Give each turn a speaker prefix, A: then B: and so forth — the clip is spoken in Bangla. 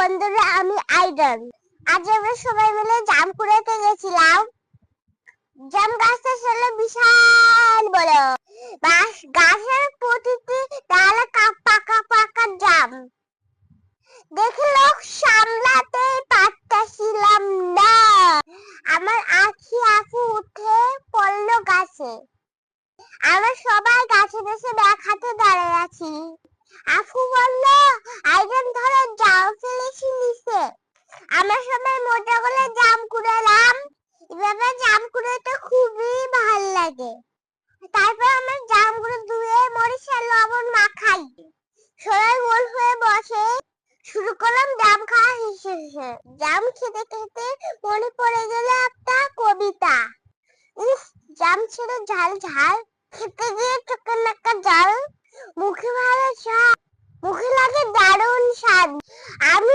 A: বন্ধুরা, আমি আইডন। আজ আমরা সবাই মিলে জাম কুড়াতে গেছিলাম। জাম গাছটা ছিল বিশাল বড়। গাছের প্রতিটি ডালে পাকা পাকা জাম। দেখে লোক সামলাতে পারতেছিলাম না। আমার আঁখি উঠে পড়লো গাছে। আমরা সবাই গাছে বসে ব্যাগ হাতে দাঁড়িয়ে আছি। আফু বলল, আইডন ধরে জাম ফেলেছি নিচে। আমরা সবাই মোটা করে জাম কুড়ালাম। এভাবে জাম কুড়াতে খুবই ভালো লাগে। তারপর আমরা জামগুলো ধুয়ে মরিচ আর লবণ মাখাই। সবাই গোল হয়ে বসে শুরু করলাম জাম খাওয়া। হেসে হেসে জাম খেতে খেতে মনে পড়ে গেল একটা কবিতা। উফ, জাম ছিল ঝাল ঝাল, খেতে গিয়ে চোখের নাকা জাল, মুখে ভালো স্বাদ, মুখে লাগে দারুণ স্বাদ। আমি